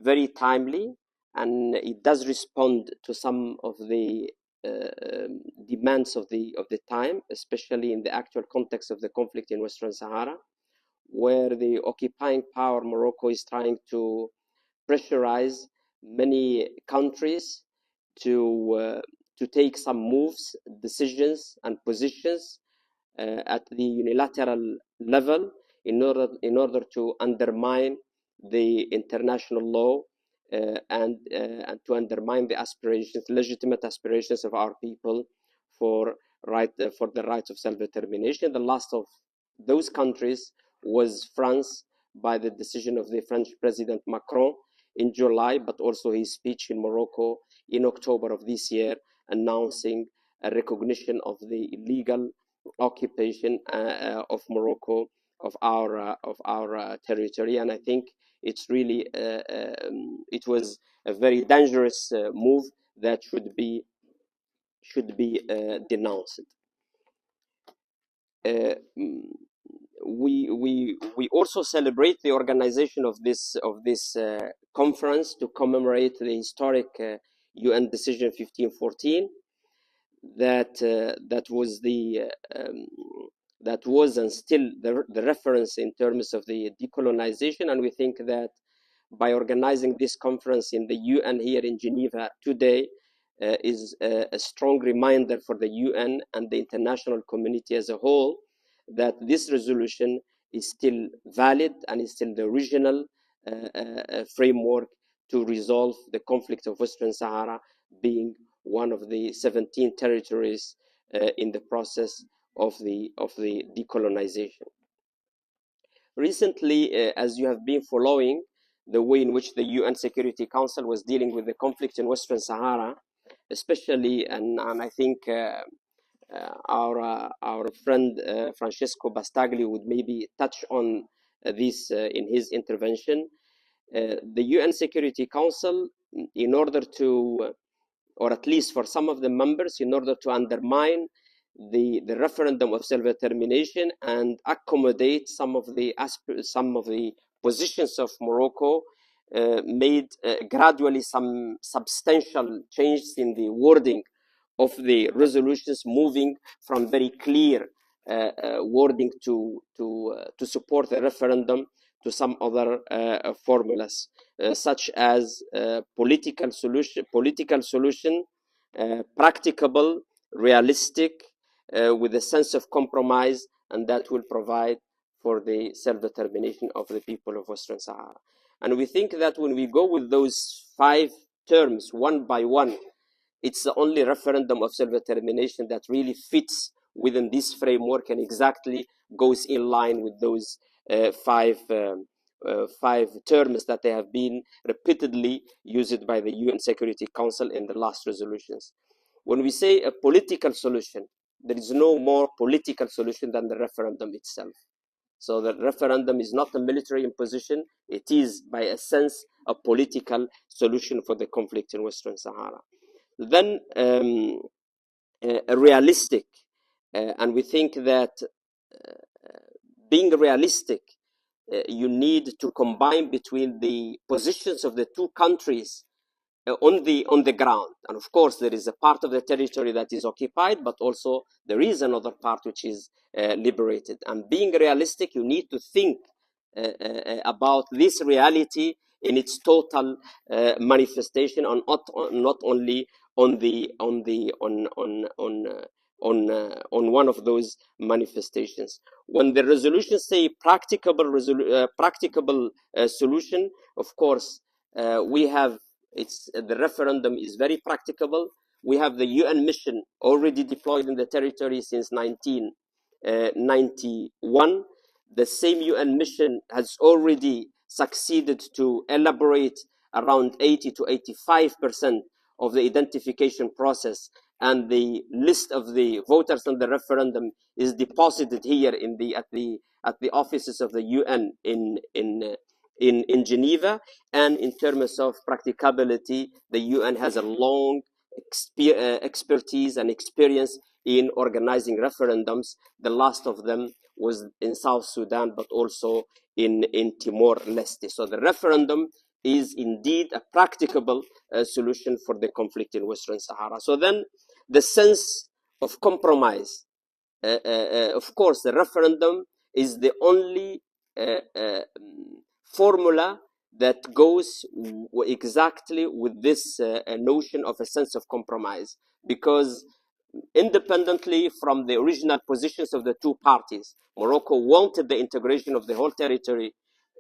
very timely, and it does respond to some of the demands of the time, especially in the actual context of the conflict in Western Sahara, where the occupying power Morocco is trying to pressurize many countries to take some moves, decisions, and positions at the unilateral level in order to undermine the international law and to undermine the aspirations, legitimate aspirations of our people for the rights of self-determination. The last of those countries was France, by the decision of the French President Macron in July, but also his speech in Morocco in October of this year, announcing a recognition of the illegal occupation of Morocco of our territory. And I think it's really it was a very dangerous move that should be denounced. We also celebrate the organization of this conference to commemorate the historic UN decision 1514 that was and still the reference in terms of the decolonization. And we think that by organizing this conference in the UN here in Geneva today is a strong reminder for the UN and the international community as a whole that this resolution is still valid and is still the original framework to resolve the conflict of Western Sahara, being one of the 17 territories in the process of the decolonization. Recently, as you have been following the way in which the UN Security Council was dealing with the conflict in Western Sahara, especially, and I think our friend Francesco Bastagli would maybe touch on this in his intervention. The UN Security Council, in order to, or at least for some of the members, in order to undermine the referendum of self-determination and accommodate some of the positions of Morocco, made gradually some substantial changes in the wording of the resolutions, moving from very clear wording to support the referendum to some other formulas, such as political solution, practicable, realistic, with a sense of compromise, and that will provide for the self-determination of the people of Western Sahara. And we think that when we go with those 5 terms one by one, it's the only referendum of self-determination that really fits within this framework and exactly goes in line with those 5 terms that they have been repeatedly used by the UN Security Council in the last resolutions. When we say a political solution, there is no more political solution than the referendum itself. So the referendum is not a military imposition. It is, by essence, a political solution for the conflict in Western Sahara. Then a realistic, and we think that being realistic, you need to combine between the positions of the 2 countries on the ground. And of course, there is a part of the territory that is occupied, but also there is another part which is liberated. And being realistic, you need to think about this reality in its total manifestation, on not only on one of those manifestations. When the resolutions say practicable solution, of course, we have the referendum is very practicable. We have the UN mission already deployed in the territory since 1991. The same UN mission has already succeeded to elaborate around 80 to 85% of the identification process, and the list of the voters on the referendum is deposited here at the offices of the UN in Geneva. And in terms of practicability, the UN has a long expertise and experience in organizing referendums. The last of them was in South Sudan, but also in Timor-Leste. So the referendum is indeed a practicable solution for the conflict in Western Sahara. So then the sense of compromise, of course, the referendum is the only formula that goes exactly with this notion of a sense of compromise, because independently from the original positions of the two parties, Morocco wanted the integration of the whole territory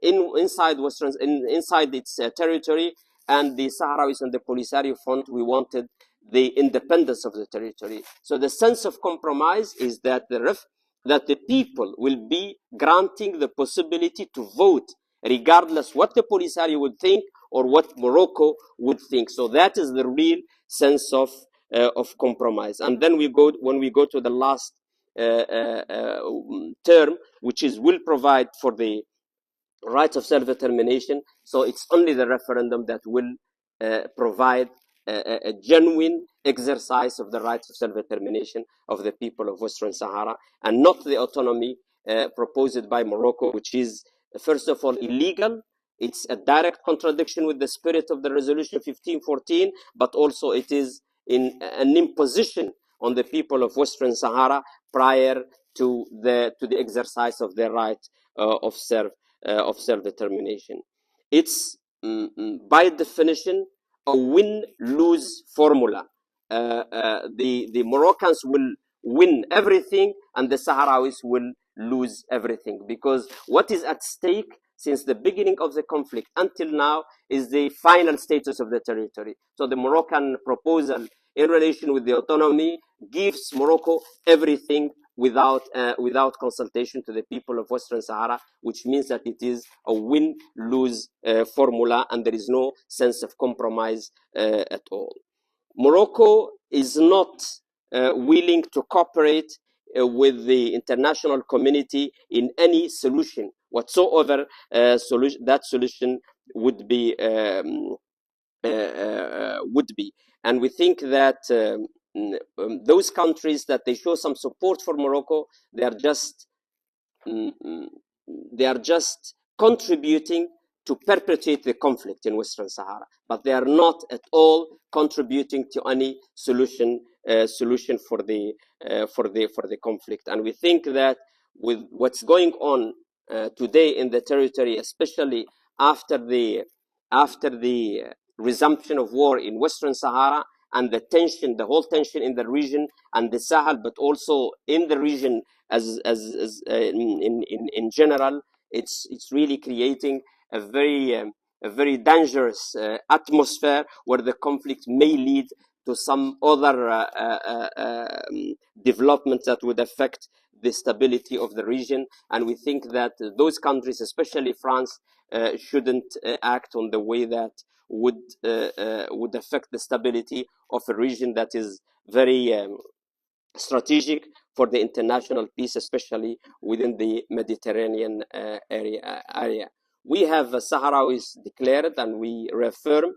inside its territory, and the Sahrawis and the Polisario Front, we wanted the independence of the territory. So the sense of compromise is that the people will be granting the possibility to vote, regardless what the Polisario would think or what Morocco would think. So that is the real sense of compromise. And then when we go to the last term, which is will provide for the right of self-determination. So it's only the referendum that will provide a genuine exercise of the rights of self-determination of the people of Western Sahara, and not the autonomy proposed by Morocco, which is, first of all, illegal. It's a direct contradiction with the spirit of the resolution 1514, but also it is in an imposition on the people of Western Sahara prior to the exercise of their right of self-determination. It's by definition a win-lose formula. The Moroccans will win everything and the Sahrawis will lose everything, because what is at stake since the beginning of the conflict until now is the final status of the territory. So the Moroccan proposal in relation with the autonomy gives Morocco everything without consultation to the people of Western Sahara, which means that it is a win-lose formula, and there is no sense of compromise at all. Morocco is not willing to cooperate with the international community in any solution whatsoever. That solution would be, and we think that those countries that they show some support for Morocco, they are just contributing to perpetuate the conflict in Western Sahara, but they are not at all contributing to any solution for the conflict. And we think that with what's going on today in the territory, especially after the resumption of war in Western Sahara, and the whole tension in the region and the Sahel, but also in the region in general, it's really creating a very dangerous atmosphere where the conflict may lead to some other developments that would affect the stability of the region. And we think that those countries, especially France, shouldn't act on the way that would affect the stability of a region that is very strategic for the international peace, especially within the Mediterranean area. We have Sahrawis declared, and we reaffirm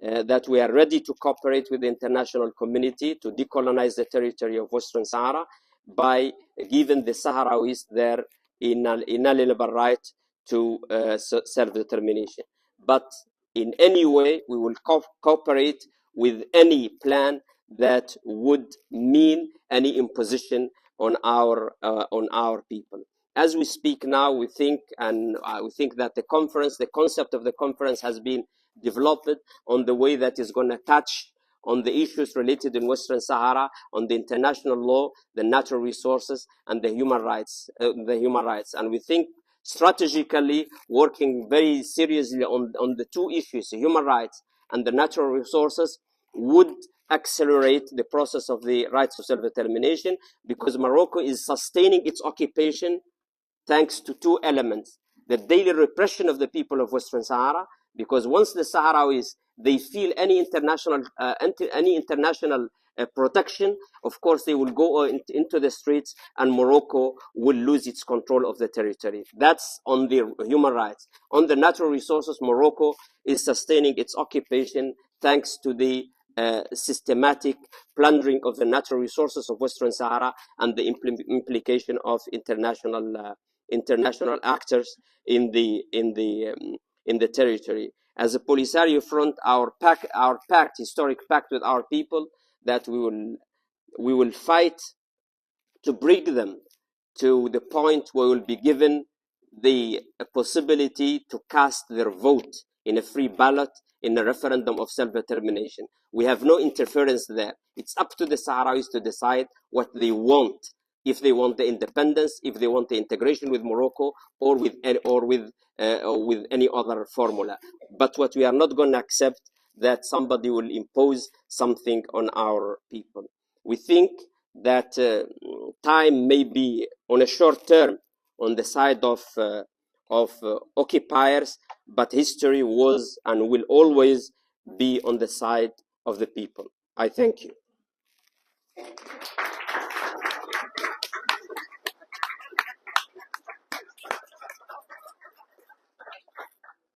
that we are ready to cooperate with the international community to decolonize the territory of Western Sahara by giving the Sahrawis their inalienable right to self-determination. But in any way, we will cooperate with any plan that would mean any imposition on our people. As we speak now, we think that the concept of the conference has been developed on the way that is going to touch on the issues related in Western Sahara, on the international law, the natural resources, and the human rights. And we think strategically working very seriously on the two issues, the human rights and the natural resources, would accelerate the process of the rights of self-determination, because Morocco is sustaining its occupation thanks to two elements: the daily repression of the people of Western Sahara, because once the Sahrawis, they feel any international protection, of course they will go into the streets and Morocco will lose its control of the territory. That's on the human rights. On the natural resources, Morocco is sustaining its occupation thanks to the systematic plundering of the natural resources of Western Sahara and the implication of international actors in the territory. As a Polisario front, our historic pact with our people, that we will fight to bring them to the point where we will be given the possibility to cast their vote in a free ballot in a referendum of self-determination. We have no interference there. It's up to the Sahrawis to decide what they want. If they want the independence, if they want the integration with Morocco, or with any other formula. But what we are not going to accept, that somebody will impose something on our people. We think that time may be on a short term on the side of occupiers, but history was and will always be on the side of the people. I thank you.